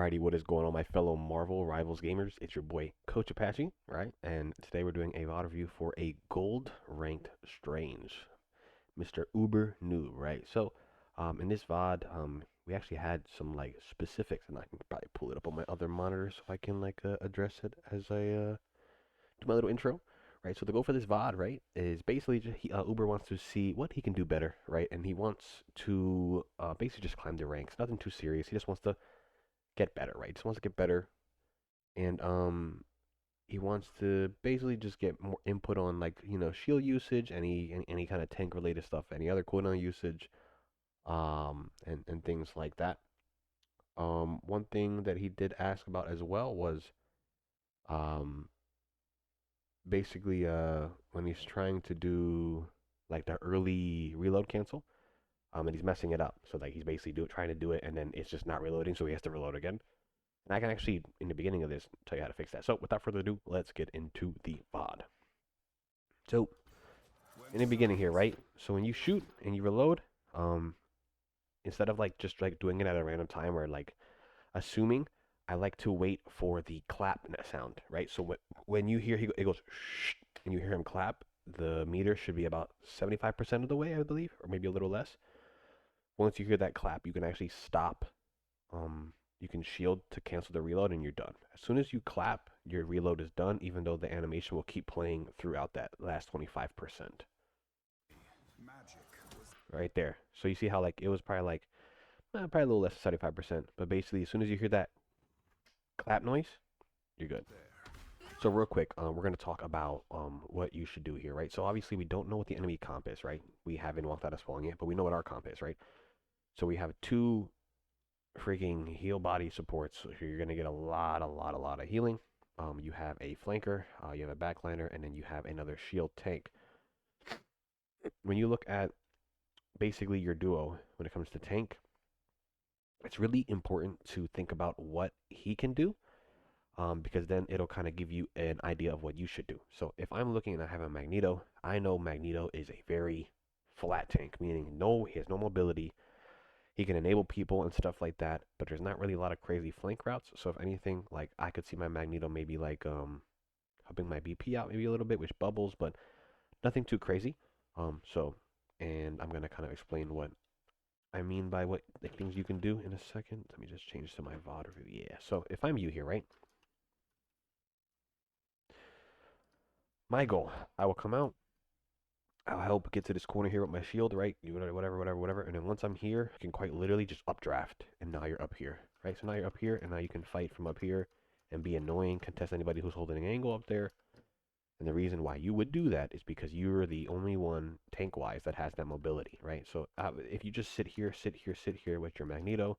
Alrighty, what is going on, my fellow Marvel Rivals gamers? It's your boy, Coach Apxche, right? And today we're doing a VOD review for a gold ranked Strange, Mr. Uber Noob, right? So, in this VOD, we actually had some like specifics, and I can probably pull it up on my other monitor so I can like address it as I do my little intro, right? So the goal for this VOD, right, is basically Uber wants to see what he can do better, right? And he wants to basically just climb the ranks. Nothing too serious. He just wants to get better, right? He just wants to get better, and he wants to basically just get more input on like shield usage, any kind of tank related stuff, any other cooldown usage, and things like that. One thing that he did ask about as well was um basically when he's trying to do like the early reload cancel, and he's messing it up. So like he's basically trying to do it, and then it's just not reloading, so he has to reload again. And I can actually, in the beginning of this, tell you how to fix that. So without further ado, let's get into the VOD. So in the beginning here, right? So when you shoot and you reload, um, instead of like just like doing it at a random time or like assuming, I like to wait for the clap sound, right? So when you hear it goes shh, and you hear him clap, the meter should be about 75% of the way, I believe, or maybe a little less. Once you hear that clap, you can actually stop. You can shield to cancel the reload and you're done. As soon as you clap, your reload is done, even though the animation will keep playing throughout that last 25%. Right there. So you see how like it was probably like probably a little less than 75%, but basically as soon as you hear that clap noise, you're good. So real quick, we're gonna talk about what you should do here, right? So obviously we don't know what the enemy comp is, right? We haven't walked out of spawn yet, but we know what our comp is, right? So we have two freaking heal body supports. So you're gonna get a lot of healing. You have a flanker, you have a backliner, and then you have another shield tank. When you look at basically your duo when it comes to tank, it's really important to think about what he can do, because then it'll kind of give you an idea of what you should do. So if I'm looking and I have a Magneto, I know Magneto is a very flat tank, meaning he has no mobility. He can enable people and stuff like that, but there's not really a lot of crazy flank routes. So if anything, like I could see my Magneto maybe like helping my BP out maybe a little bit, which bubbles, but nothing too crazy. So and I'm gonna kind of explain what I mean by what the things you can do in a second. Let me just change to my VOD review. Yeah. So if I'm you here, right? My goal, I will come out. I'll help get to this corner here with my shield, right? Whatever. And then once I'm here, I can quite literally just updraft, and now you're up here, right? So now you're up here, and now you can fight from up here and be annoying, contest anybody who's holding an angle up there. And the reason why you would do that is because you're the only one tank-wise that has that mobility, right? So if you just sit here with your Magneto,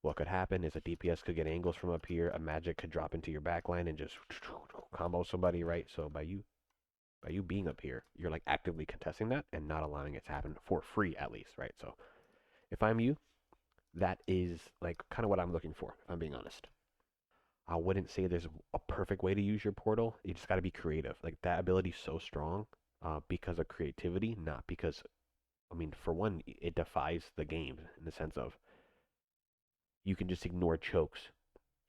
what could happen is a DPS could get angles from up here, a magic could drop into your backline and just combo somebody, right? So by you being up here, you're like actively contesting that and not allowing it to happen for free at least, right? So if I'm you, that is like kind of what I'm looking for, if I'm being honest. I wouldn't say there's a perfect way to use your portal. You just got to be creative. Like that ability is so strong because of creativity, not because, I mean, for one, it defies the game in the sense of you can just ignore chokes.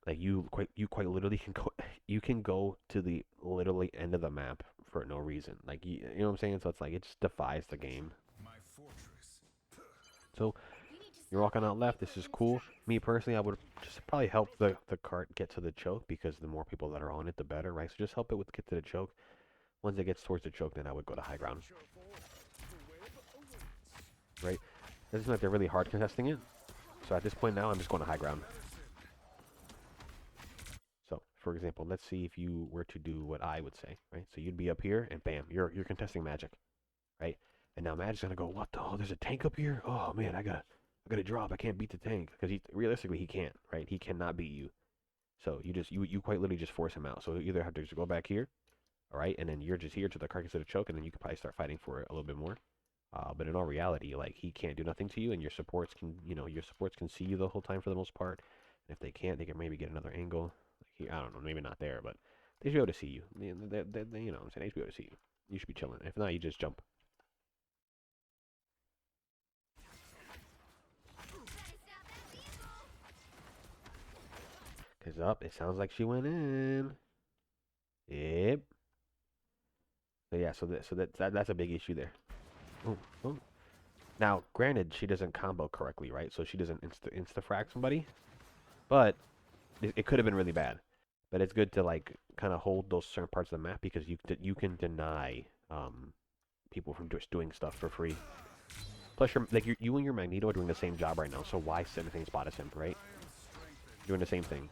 Like you quite literally can go you can go to the literally end of the map for no reason. Like you know what I'm saying? So it's like it just defies the game. So you're walking out left. This is cool. Me personally, I would just probably help the cart get to the choke because the more people that are on it, the better, right? So just help it with get to the choke. Once it gets towards the choke, then I would go to high ground, right? It doesn't like they're really hard contesting it. So at this point now, I'm just going to high ground. So, for example, let's see if you were to do what I would say, right? So you'd be up here, and bam, you're contesting magic, right? And now Magic's gonna go, what the? Oh, there's a tank up here. Oh man, I gotta drop. I can't beat the tank because realistically he can't, right? He cannot beat you. So you quite literally just force him out. So you either have to just go back here, all right, and then you're just here to the carcass of the choke, and then you can probably start fighting for it a little bit more. But in all reality, like he can't do nothing to you, and your supports can see you the whole time for the most part. And if they can't, they can maybe get another angle. Like I don't know, maybe not there, but they should be able to see you. You know what I'm saying? They should be able to see you. You should be chilling. If not, you just jump. Cause up, it sounds like she went in. Yep. So yeah, that's a big issue there. Ooh, ooh. Now, granted, she doesn't combo correctly, right? So she doesn't insta frag somebody, but it could have been really bad. But it's good to like kind of hold those certain parts of the map because you can deny people from just doing stuff for free. Plus, you and your Magneto are doing the same job right now, so why send anything spot as him, right? Doing the same thing.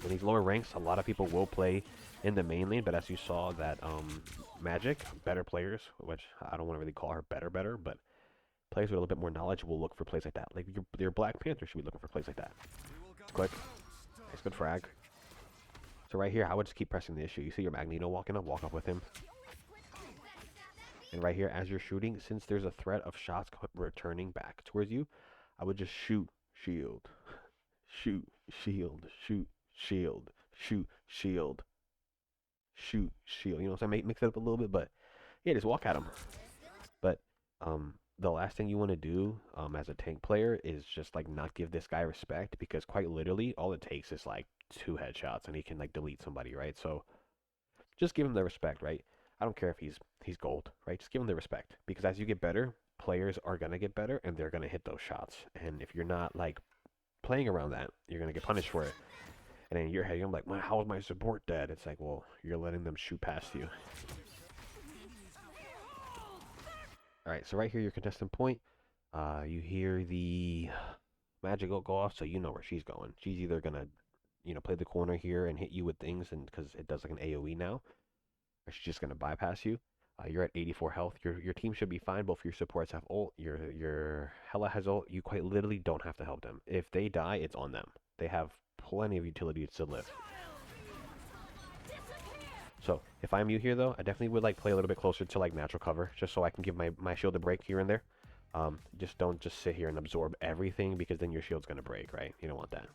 In these lower ranks, a lot of people will play in the main lane, but as you saw that Magic, better players, which I don't want to really call her better, but players with a little bit more knowledge will look for plays like that. Like your Black Panther should be looking for plays like that. Click. Nice, good frag. So right here, I would just keep pressing the issue. You see your Magneto walking up, walk up with him. And right here, as you're shooting, since there's a threat of shots returning back towards you, I would just shoot, shield, shoot, shield, shoot, shield, shoot, shield, shoot, shield. You know what I'm saying? Mix it up a little bit, but yeah, just walk at him. But the last thing you want to do as a tank player is just like not give this guy respect because quite literally, all it takes is like 2 headshots and he can like delete somebody, right? So just give him the respect, right? I don't care if he's gold, right? Just give him the respect because as you get better, players are gonna get better and they're gonna hit those shots. And if you're not like playing around that, you're gonna get punished for it. And in your head, you're like, well, how is my support dead? It's like, well, you're letting them shoot past you. All right, so right here, your contestant point. You hear the magic go off, so you know where she's going. She's either gonna, play the corner here and hit you with things, and because it does like an AOE now, or she's just gonna bypass you. You're at 84 health. Your team should be fine. Both of your supports have ult. Your Hela has ult. You quite literally don't have to help them. If they die, it's on them. They have plenty of utility to live. So if I'm you here though, I definitely would like play a little bit closer to like natural cover, just so I can give my shield a break here and there. Just don't just sit here and absorb everything because then your shield's gonna break, right? You don't want that.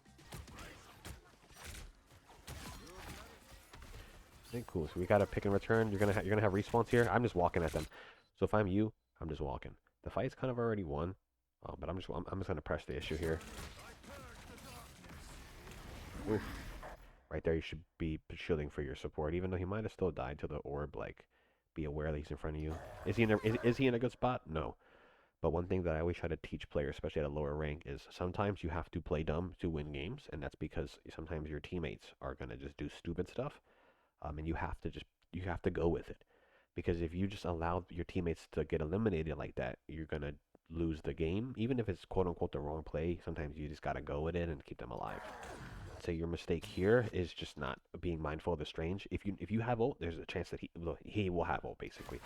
Okay, cool. So we got a pick and return. You're gonna have respawns here. I'm just walking at them. So if I'm you, I'm just walking. The fight's kind of already won, but I'm just gonna press the issue here. Oof. Right there, you should be shielding for your support, even though he might have still died to the orb. Like, be aware that he's in front of you. Is he in a good spot? No. But one thing that I always try to teach players, especially at a lower rank, is sometimes you have to play dumb to win games, and that's because sometimes your teammates are gonna just do stupid stuff, and you have to go with it, because if you just allow your teammates to get eliminated like that, you're gonna lose the game, even if it's quote unquote the wrong play. Sometimes you just gotta go with it and keep them alive. Say your mistake here is just not being mindful of the strange. If you have ult, there's a chance that he will have ult basically.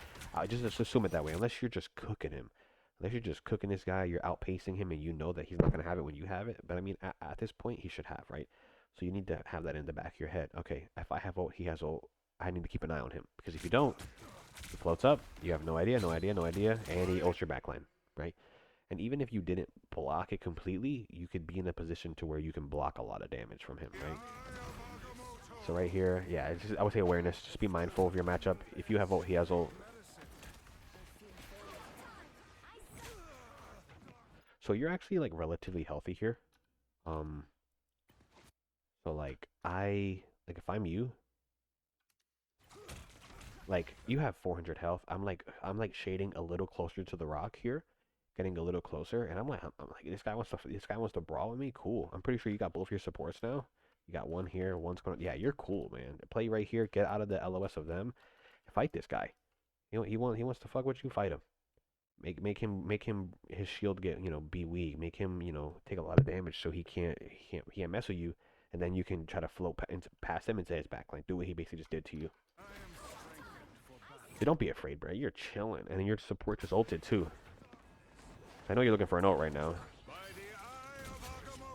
Just assume it that way. Unless you're just cooking him, unless you're just cooking this guy, you're outpacing him, and you know that he's not gonna have it when you have it. But I mean, at this point, he should have, right? So you need to have that in the back of your head. Okay, if I have ult, he has ult. I need to keep an eye on him because if you don't, he floats up. You have no idea, and he ults your backline, right? And even if you didn't block it completely, you could be in a position to where you can block a lot of damage from him, right? So right here, yeah, I would say awareness. Just be mindful of your matchup. If you have ult, he has ult. So you're actually like relatively healthy here. Um, so like if I'm you, like you have 400 health. I'm like shading a little closer to the rock here, getting a little closer, and I'm like this guy wants to brawl with me. Cool. I'm pretty sure you got both your supports now. You got one here, one's going. Yeah, you're cool, man. Play right here. Get out of the LOS of them. Fight this guy. He wants to fuck with you. Fight him. Make him his shield get be weak. Make him take a lot of damage so he can't mess with you. And then you can try to float past him into his backline. Do what he basically just did to you. So don't be afraid, bro. You're chilling, and then your support just ulted too. I know you're looking for an ult right now,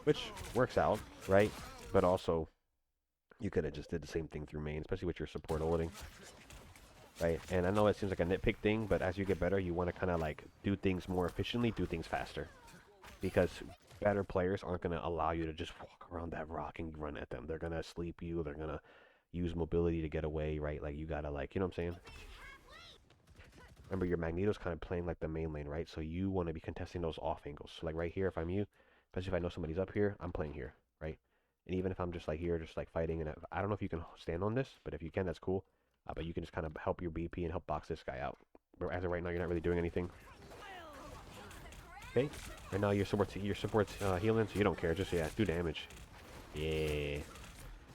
which works out, right? But also, you could have just did the same thing through main, especially with your support ulting, right? And I know it seems like a nitpick thing, but as you get better, you want to kind of like do things more efficiently, do things faster, because better players aren't going to allow you to just walk around that rock and run at them. They're going to sleep you. They're going to use mobility to get away, right? Like you gotta you know what I'm saying? Remember, your Magneto's kind of playing like the main lane, right? So you want to be contesting those off angles. So like right here, if I'm you, especially if I know somebody's up here, I'm playing here, right? And even if I'm just like here, just like fighting, and I don't know if you can stand on this, but if you can, that's cool. But you can just kind of help your BP and help box this guy out. But as of right now, you're not really doing anything. Okay, right now your support's healing, so you don't care. Just yeah, do damage. Yeah,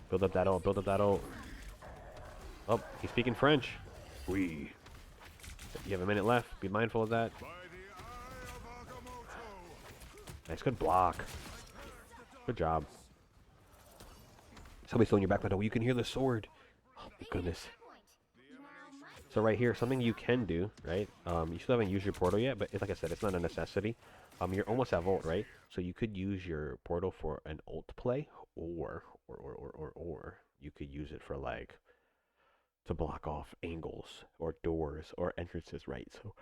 build up that ult. Build up that ult. Oh, he's speaking French. Oui. You have a minute left. Be mindful of that. Nice, good block. Good job. Somebody's still in your back window. You can hear the sword. Oh my goodness. So right here, something you can do, right? You still haven't used your portal yet, but like I said, it's not a necessity. You're almost at ult, right? So you could use your portal for an ult play, or you could use it for like to block off angles or doors or entrances, right? So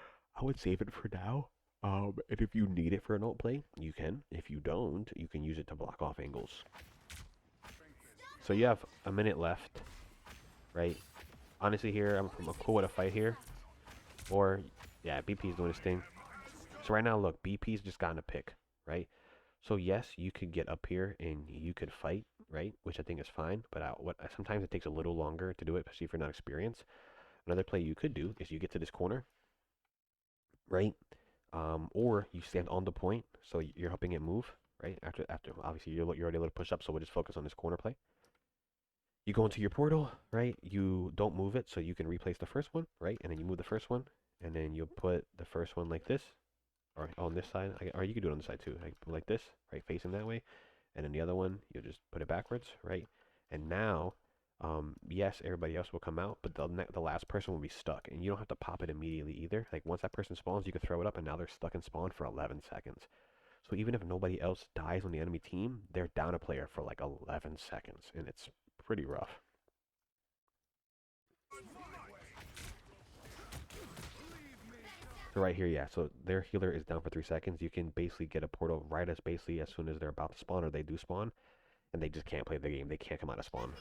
I would save it for now. And if you need it for an ult play, you can. If you don't, you can use it to block off angles. So you have a minute left, right? Honestly, here I'm cool with a fight here, or yeah, BP's doing his thing. So right now, look, BP's just gotten a pick, right? So yes, you could get up here and you could fight, right? Which I think is fine, but sometimes it takes a little longer to do it, especially if you're not experienced. Another play you could do is you get to this corner, right? Or you stand on the point, so you're helping it move, right? After obviously you're already able to push up, so we'll just focus on this corner play. You go into your portal, right? You don't move it, so you can replace the first one, right? And then you move the first one, and then you'll put the first one like this, or on this side, or you can do it on the side too, like this, right? Facing that way, and then the other one, you'll just put it backwards, right? And now, yes, everybody else will come out, but the last person will be stuck, and you don't have to pop it immediately either. Like once that person spawns, you can throw it up, and now they're stuck in spawn for 11 seconds. So even if nobody else dies on the enemy team, they're down a player for like 11 seconds, and it's pretty rough. So right here, yeah, so their healer is down for 3 seconds. You can basically get a portal right as soon as they're about to spawn, or they do spawn, and they just can't play the game. They can't come out of spawn.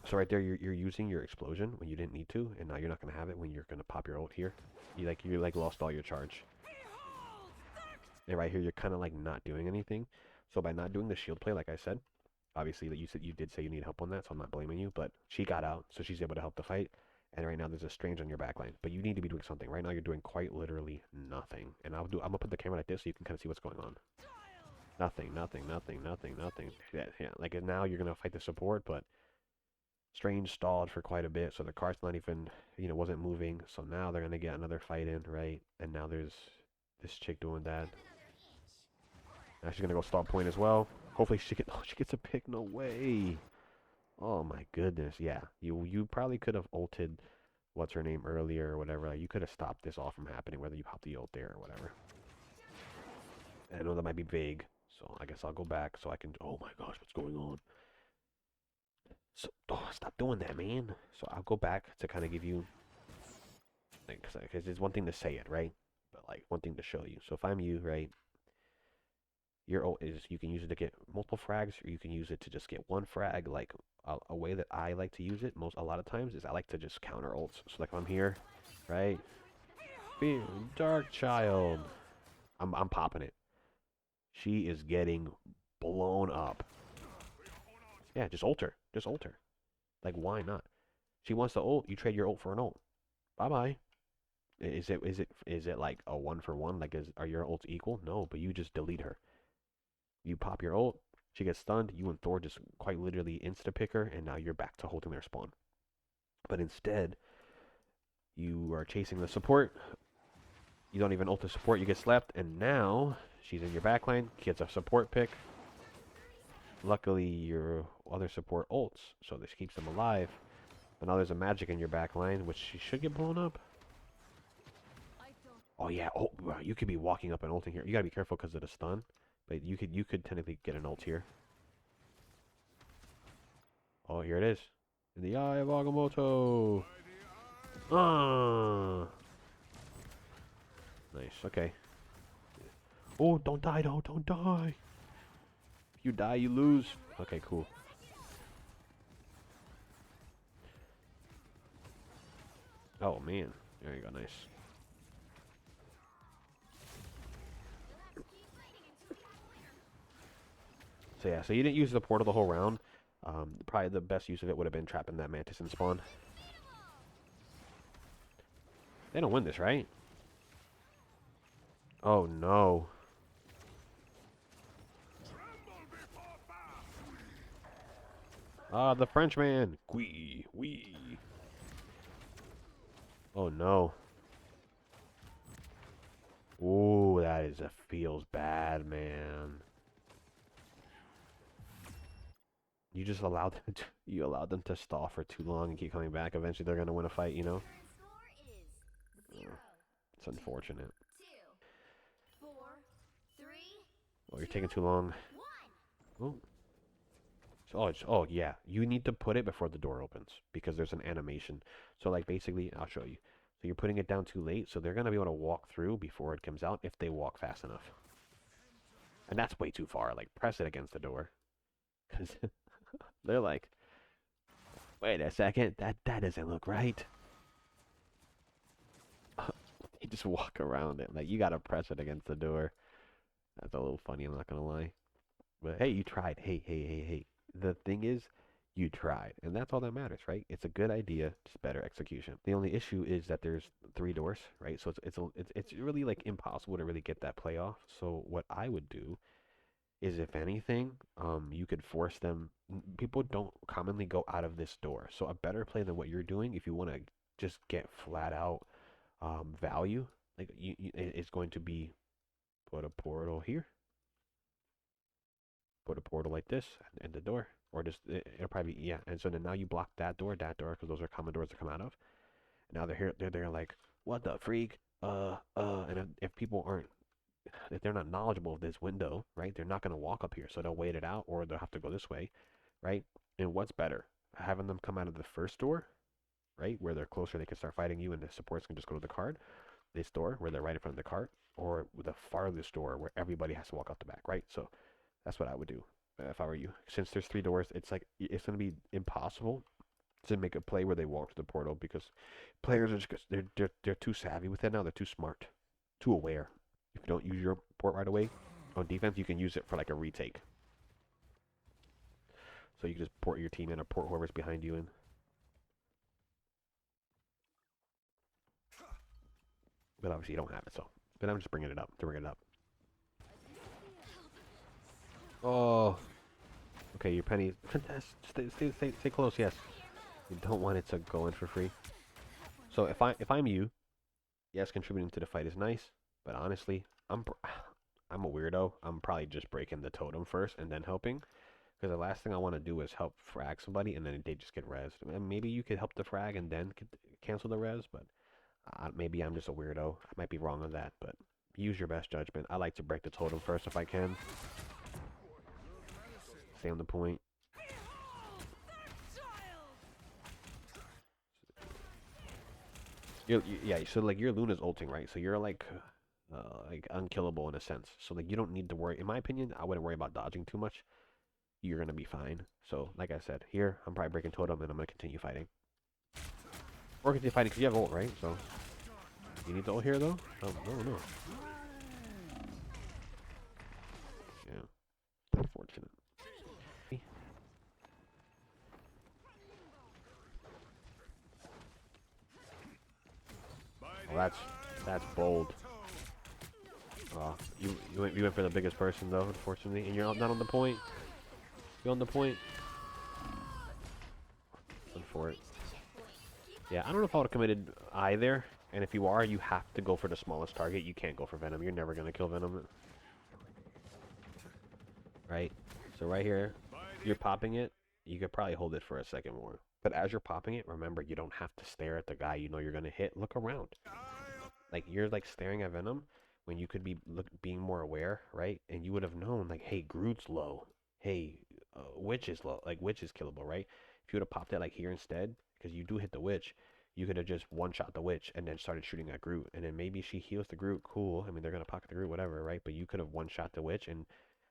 So right there, you're using your explosion when you didn't need to, and now you're not gonna have it when you're gonna pop your ult here. You lost all your charge. And right here, you're kind of like not doing anything. So by not doing the shield play, like I said, obviously that you did say you need help on that, so I'm not blaming you. But she got out, so she's able to help the fight. And right now there's a strange on your backline, but you need to be doing something. Right now you're doing quite literally nothing. And I'm gonna put the camera like this so you can kind of see what's going on. Nothing, nothing, nothing, nothing, nothing. Yeah, yeah. Like now you're gonna fight the support, but Strange stalled for quite a bit, so the cart's not even, wasn't moving. So now they're gonna get another fight in, right? And now there's this chick doing that. Now she's gonna go stop point as well. Hopefully she gets a pick. No way. Oh my goodness. Yeah. You probably could have ulted what's her name earlier or whatever. Like, you could have stopped this all from happening, whether you popped the ult there or whatever. I know that might be vague, so I guess I'll go back so I can. Oh my gosh, what's going on? So, stop doing that, man. So I'll go back to kind of give you, because it's one thing to say it, right? But like one thing to show you. So if I'm you, right? Your ult is, you can use it to get multiple frags, or you can use it to just get one frag. Like a way that I like to use it a lot of times is I like to just counter ults. So like if I'm here, right? Dark Child. I'm popping it. She is getting blown up. Yeah, just ult her. Just ult her. Like why not? She wants the ult. You trade your ult for an ult. Bye bye. Is it like a 1-for-1? Like are your ults equal? No, but you just delete her. You pop your ult, she gets stunned, you and Thor just quite literally insta-pick her, and now you're back to holding their spawn. But instead, you are chasing the support, you don't even ult the support, you get slapped, and now she's in your backline, gets a support pick. Luckily, your other support ults, so this keeps them alive. But now there's a magic in your backline, which she should get blown up. Oh yeah, you could be walking up and ulting here. You gotta be careful because of the stun. But you could technically get an ult here. Oh, here it is. In the eye of Agamotto. Nice. Okay. Oh, don't die, don't die. If you die, you lose. Okay, cool. Oh man, there you go. Nice. So yeah, so you didn't use the portal the whole round. Probably the best use of it would have been trapping that mantis in spawn. They don't win this, right? Oh no. Ah, the Frenchman. Wee, wee. Oh no. Ooh, feels bad, man. You just allowed them to, you allowed them to stall for too long and keep coming back. Eventually, they're gonna win a fight, you know. It's unfortunate. Oh, you're taking too long. Oh, oh yeah. You need to put it before the door opens because there's an animation. So like basically, I'll show you. So you're putting it down too late, so they're gonna be able to walk through before it comes out if they walk fast enough. And that's way too far. Like press it against the door, because they're like, wait a second, that doesn't look right. They just walk around it. Like you gotta press it against the door. That's a little funny. I'm not gonna lie. But hey, you tried. Hey, hey, hey, hey. The thing is, you tried, and that's all that matters, right? It's a good idea, just better execution. The only issue is that there's three doors, right? So it's really like impossible to really get that play off. So what I would do is, if anything, you could force them. People don't commonly go out of this door, so a better play than what you're doing, if you want to just get flat out value, like it's going to be put a portal here, put a portal like this and the door, or just it'll probably be, yeah. And so then now you block that door, because those are common doors to come out of. Now they're here, they're like, what the freak? And if people aren't, if they're not knowledgeable of this window, right? They're not gonna walk up here, so they'll wait it out, or they'll have to go this way, right? And what's better, having them come out of the first door, right, where they're closer, they can start fighting you, and the supports can just go to the card, this door where they're right in front of the cart, or the farthest door where everybody has to walk out the back, right? So that's what I would do if I were you. Since there's three doors, it's like it's going to be impossible to make a play where they walk to the portal because players are just they're too savvy with it now. They're too smart, too aware. If you don't use your port right away on defense, you can use it for like a retake. So you can just port your team in or port whoever's behind you in. But obviously you don't have it, so. But I'm just bringing it up to bring it up. Oh, okay, your penny. Stay close. Yes, you don't want it to go in for free. So if I'm you, yes, contributing to the fight is nice, but honestly, I'm a weirdo. I'm probably just breaking the totem first and then helping, because the last thing I want to do is help frag somebody and then they just get rezzed. And maybe you could help the frag and then cancel the res, but maybe I'm just a weirdo. I might be wrong on that, but use your best judgment. I like to break the totem first if I can. Stay on the point. Yeah, so like your Luna's ulting, right? So you're like unkillable in a sense. So like you don't need to worry. In my opinion, I wouldn't worry about dodging too much. You're gonna be fine. So like I said, here I'm probably breaking totem and I'm gonna continue fighting. Or continue fighting because you have ult, right? So you need the ult here though. Oh no. Yeah, unfortunate. Oh, that's bold. You went for the biggest person though, unfortunately, and you're not on the point. You're on the point. For it. Yeah, I don't know if I would have committed either. And if you are, you have to go for the smallest target. You can't go for Venom. You're never gonna kill Venom. Right? So right here, you're popping it. You could probably hold it for a second more. But as you're popping it, remember you don't have to stare at the guy you know you're gonna hit. Look around. Like you're like staring at Venom when you could be being more aware, right? And you would have known like, hey, Groot's low. Hey, Witch is low. Like Witch is killable, right? If you would have popped it like here instead, because you do hit the Witch, you could have just one-shot the Witch and then started shooting at Groot, and then maybe she heals the Groot. Cool. I mean, they're gonna pocket the Groot, whatever, right? But you could have one-shot the Witch, and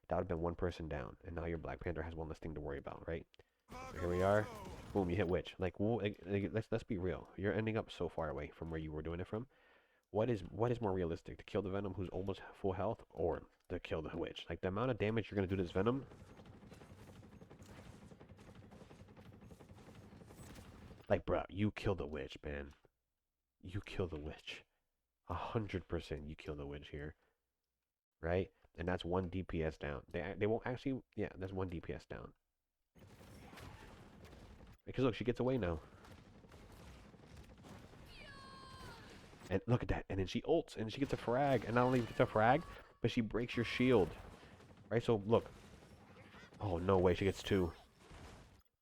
that would have been one person down, and now your Black Panther has one less thing to worry about, right? So here we are. Boom, you hit Witch. Like, let's be real. You're ending up so far away from where you were doing it from. What is more realistic, to kill the Venom who's almost full health, or to kill the Witch? Like the amount of damage you're gonna do to this Venom, Like, bro, you kill the witch, man. You kill the witch. 100% you kill the witch here, right? And that's one DPS down. They won't actually. Yeah, that's one DPS down. Because look, she gets away now. And look at that. And then she ults and she gets a frag. And not only gets a frag, but she breaks your shield. Right? So look. Oh no way, she gets two.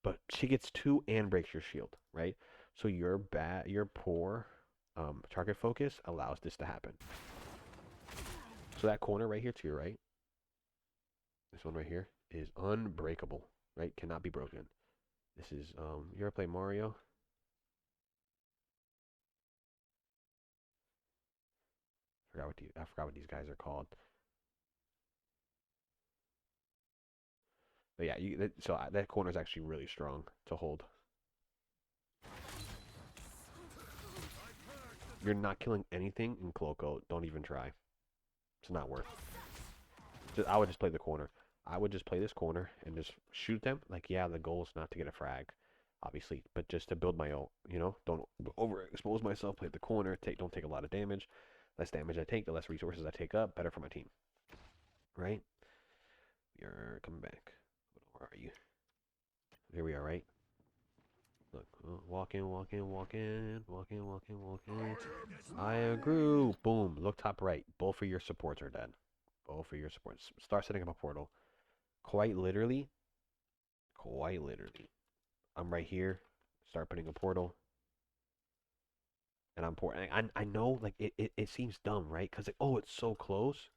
But she gets two and breaks your shield, right? So your poor target focus allows this to happen. So that corner right here to your right, this one right here, is unbreakable, right? Cannot be broken. This is you ever play Mario? I forgot what these guys are called. But yeah, that corner is actually really strong to hold. You're not killing anything in Cloco. Don't even try. It's not worth. I would just play the corner. I would just play this corner and just shoot them. Like, yeah, the goal is not to get a frag, obviously, but just to build my ult. You know, don't overexpose myself. Play the corner. Don't take a lot of damage. Less damage I take, the less resources I take up. Better for my team. Right? You're coming back. Where are you? Here we are, right? Look, walk in, walk in, walk in, walk in, walk in, walk in. I agree. Boom. Look top right. Both of your supports are dead. Both of your supports. Start setting up a portal. Quite literally. Quite literally. I'm right here. Start putting a portal. And I'm pouring. I know, like, it seems dumb, right? Because, like, oh, it's so close,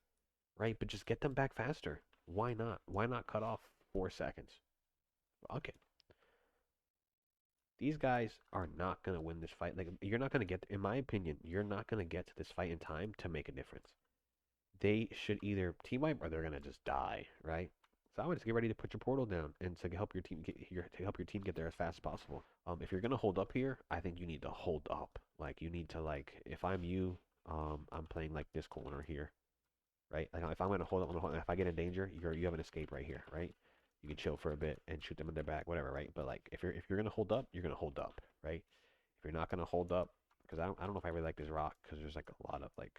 right? But just get them back faster. Why not? Why not cut off 4 seconds? Okay. These guys are not going to win this fight. Like, you're not going to get, in my opinion, you're not going to get to this fight in time to make a difference. They should either team wipe or they're going to just die, right? So I would just get ready to put your portal down and to help your team get there as fast as possible. If you're gonna hold up here, I think you need to hold up. Like you need to like if I'm you, I'm playing like this corner here, right? Like if I'm gonna hold up, if I get in danger, you have an escape right here, right? You can chill for a bit and shoot them in their back, whatever, right? But like if you're gonna hold up, you're gonna hold up, right? If you're not gonna hold up, because I don't know if I really like this rock because there's like a lot of like,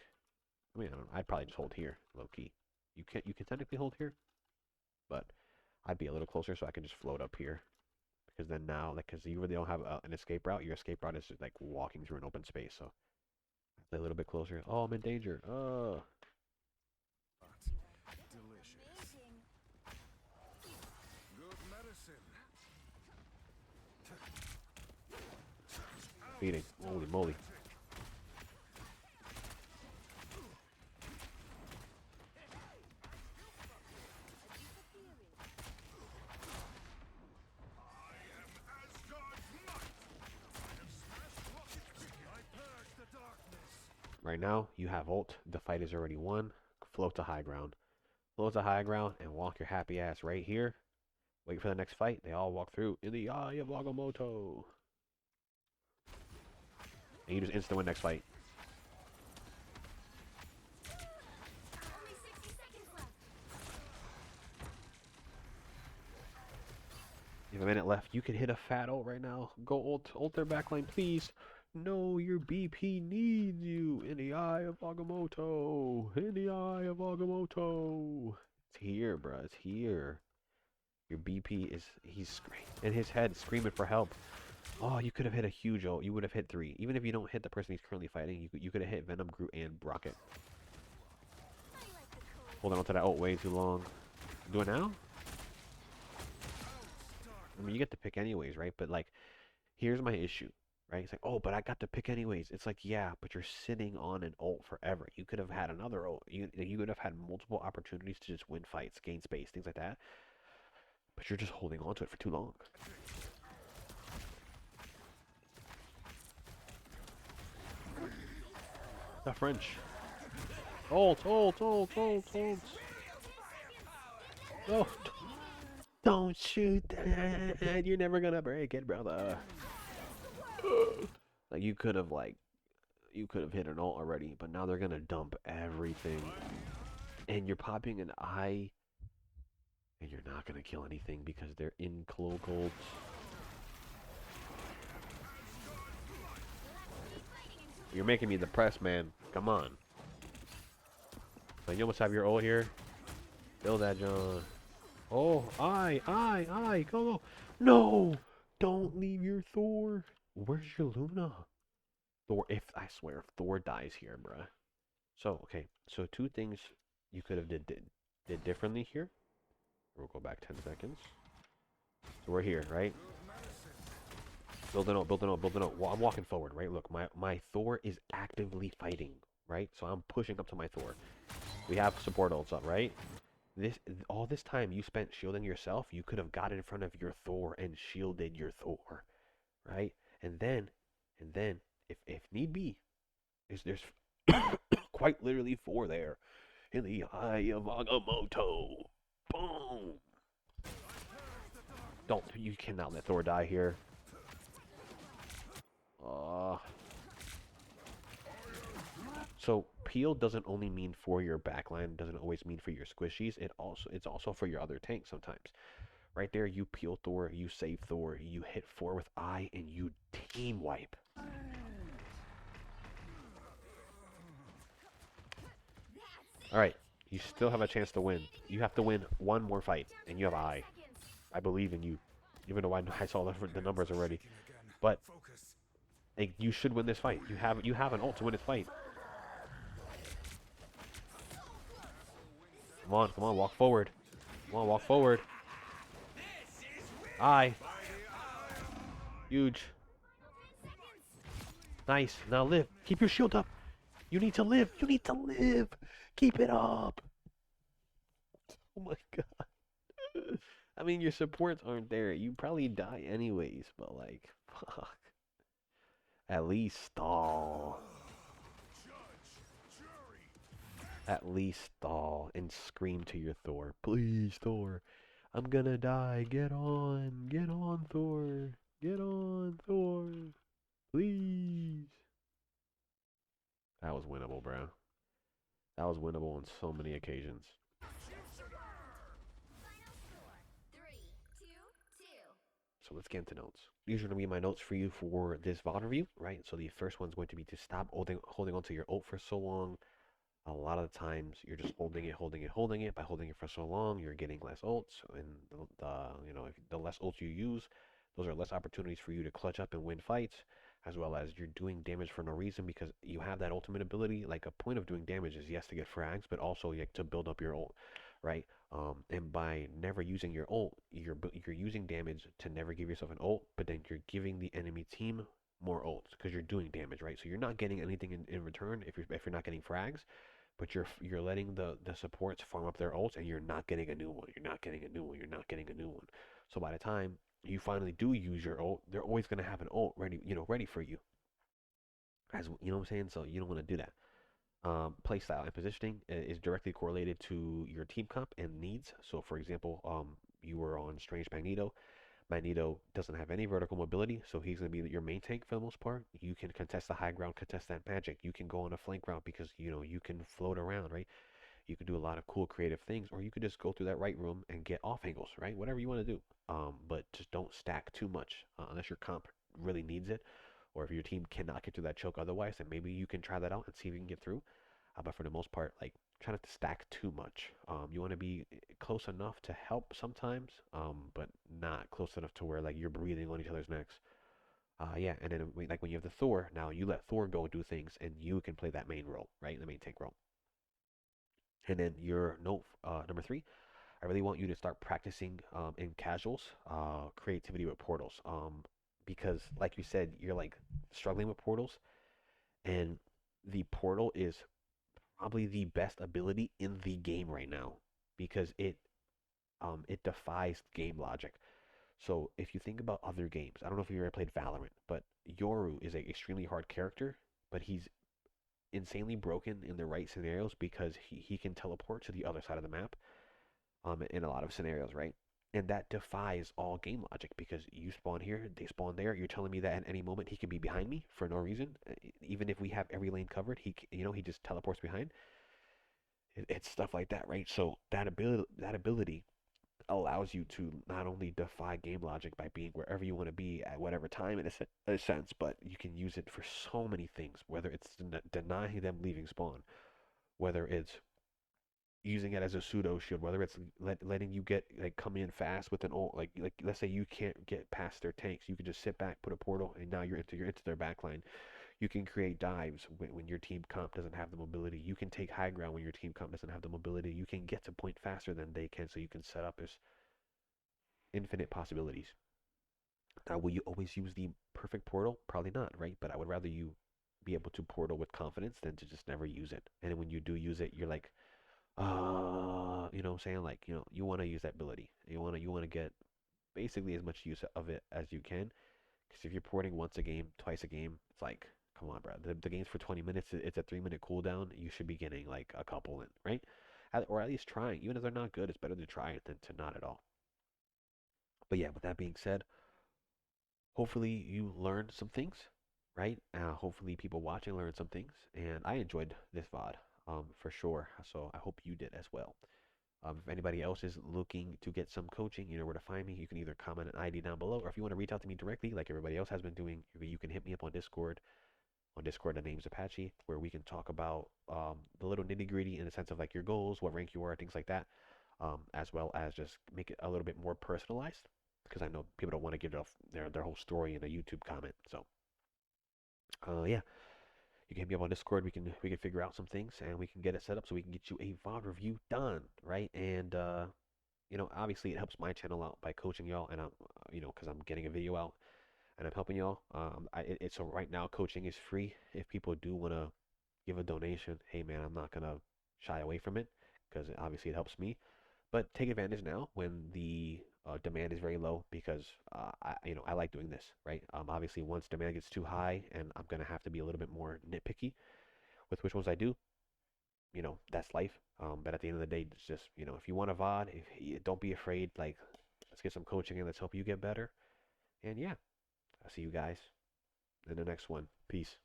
I mean I don't know, I'd probably just hold here, low key. You can technically hold here, but I'd be a little closer so I can just float up here. Because then now, like, because you really don't have an escape route, your escape route is just like walking through an open space. So play a little bit closer. Oh, I'm in danger. Oh, Delicious. Good medicine. feeding. Holy moly. Right now, you have ult. The fight is already won. Float to high ground. Float to high ground and walk your happy ass right here. Wait for the next fight. They all walk through in the eye of Agamotto. And you just instant win next fight. You have a minute left. You can hit a fat ult right now. Go ult their backline, please. No, your BP needs you. In the eye of Agamotto. In the eye of Agamotto. It's here, bruh. It's here. Your BP he's in his head screaming for help. Oh, you could have hit a huge ult. You would have hit 3. Even if you don't hit the person he's currently fighting, you could have hit Venom, Groot, and Rocket. Holding on to that ult way too long. Do it now? I mean, you get to pick anyways, right? But, like, here's my issue, right? It's like, oh, but I got to pick anyways. It's like, yeah, but you're sitting on an ult forever. You could have had another ult. You could have had multiple opportunities to just win fights, gain space, things like that. But you're just holding on to it for too long. The French. Ult. Oh, don't shoot that. You're never gonna break it, brother. Like you could have hit an ult already, but now they're gonna dump everything. And you're popping an eye and you're not gonna kill anything because they're in cloak ults. You're making me depressed, man. Come on. Like, you almost have your ult here. Kill that John. Oh, go, go. No! Don't leave your Thor. Where's your Luna? Thor, if I swear, if Thor dies here, bruh. So, okay, so two things you could have did differently here. We'll go back 10 seconds. So we're here, right? Building up, building up, building up. Well, I'm walking forward, right? Look, my Thor is actively fighting, right? So I'm pushing up to my Thor. We have support ults up, right? This all this time you spent shielding yourself, you could have got in front of your Thor and shielded your Thor, right? And then, if need be, there's quite literally four there in the eye of Agamotto. Boom! Don't you cannot let Thor die here. Uh, so peel doesn't only mean for your backline, doesn't always mean for your squishies. It's also for your other tanks sometimes. Right there, you peel Thor, you save Thor, you hit four with I, and you team wipe. All right, you still have a chance to win. You have to win one more fight, and you have I. I believe in you, even though I saw the numbers already. But like, you should win this fight. You have an ult to win this fight. Come on, walk forward. Come on, walk forward. I. Huge. Nice. Now live. Keep your shield up. You need to live. You need to live. Keep it up. Oh my god. I mean, your supports aren't there. You probably die anyways, but like, fuck. At least stall. At least stall and scream to your Thor. Please, Thor. I'm gonna die. Get on. Get on, Thor. Get on, Thor. Please. That was winnable, bro. That was winnable on so many occasions. So let's get into notes. These are going to be my notes for you for this VOD review, right? So the first one's going to be to stop holding on to your ult for so long. A lot of the times you're just holding it, holding it, holding it. By holding it for so long, you're getting less ults, and if the less ults you use, those are less opportunities for you to clutch up and win fights, as well as you're doing damage for no reason because you have that ultimate ability. Like, a point of doing damage is yes to get frags, but also like to build up your ult, right? And by never using your ult, you're using damage to never give yourself an ult, but then you're giving the enemy team more ults because you're doing damage, right? So you're not getting anything in return if you're not getting frags, but you're letting the supports farm up their ults, and you're not getting a new one. You're not getting a new one. You're not getting a new one. So by the time you finally do use your ult, they're always gonna have an ult ready, ready for you. As you know what I'm saying? So you don't want to do that. Playstyle and positioning is directly correlated to your team comp and needs. So for example, you were on Strange Magneto. Magneto doesn't have any vertical mobility, so he's going to be your main tank for the most part. You can contest the high ground, contest that magic. You can go on a flank route because you can float around, right? You can do a lot of cool creative things, or you could just go through that right room and get off angles, right? Whatever you want to do. But just don't stack too much unless your comp really needs it, or if your team cannot get through that choke otherwise, then maybe you can try that out and see if you can get through. But for the most part, like, try not to stack too much. You want to be close enough to help sometimes, but not close enough to where like you're breathing on each other's necks. Yeah, and then like when you have the Thor, now you let Thor go do things, and you can play that main role, right? The main tank role. And then your note number three, I really want you to start practicing in casuals, creativity with portals. Because like you said, you're like struggling with portals, and the portal is probably the best ability in the game right now because it defies game logic. So if you think about other games, I don't know if you ever played Valorant, but Yoru is an extremely hard character, but he's insanely broken in the right scenarios because he can teleport to the other side of the map in a lot of scenarios, right? And that defies all game logic because you spawn here, they spawn there. You're telling me that at any moment he can be behind me for no reason, even if we have every lane covered. He just teleports behind. It's stuff like that, right? So that ability allows you to not only defy game logic by being wherever you want to be at whatever time in a sense, but you can use it for so many things. Whether it's denying them leaving spawn, whether it's using it as a pseudo shield, whether it's letting you get like come in fast with an ult, like let's say you can't get past their tanks, you can just sit back, put a portal, and now you're into their backline. You can create dives when your team comp doesn't have the mobility. You can take high ground when your team comp doesn't have the mobility. You can get to point faster than they can, so you can set up this infinite possibilities. Now, will you always use the perfect portal? Probably not, right? But I would rather you be able to portal with confidence than to just never use it. And when you do use it, you're like, you know what I'm saying? Like, you want to use that ability. You want to get basically as much use of it as you can. Because if you're porting once a game, twice a game, it's like, come on, bro. The game's for 20 minutes. It's a 3-minute cooldown. You should be getting like a couple in, right? Or at least trying. Even if they're not good, it's better to try it than to not at all. But yeah, with that being said, hopefully you learned some things, right? Hopefully people watching learned some things, and I enjoyed this VOD, for sure. So I hope you did as well. If anybody else is looking to get some coaching, you know where to find me. You can either comment an ID down below, or if you want to reach out to me directly, like everybody else has been doing, you can hit me up on Discord. On Discord, the name's Apxche, where we can talk about the little nitty gritty in the sense of like your goals, what rank you are, things like that, as well as just make it a little bit more personalized. Because I know people don't want to give their whole story in a YouTube comment. So, yeah, you can hit me up on Discord. We can figure out some things and we can get it set up so we can get you a VOD review done, right? And obviously it helps my channel out by coaching y'all, and because I'm getting a video out and I'm helping y'all. So right now coaching is free. If people do want to give a donation, hey man, I'm not gonna shy away from it because obviously it helps me. But take advantage now when the demand is very low because I like doing this, right? Obviously once demand gets too high, and I'm gonna have to be a little bit more nitpicky with which ones I do. That's life. But at the end of the day, it's just if you want a VOD, don't be afraid. Like, let's get some coaching and let's help you get better. And yeah, I'll see you guys in the next one. Peace.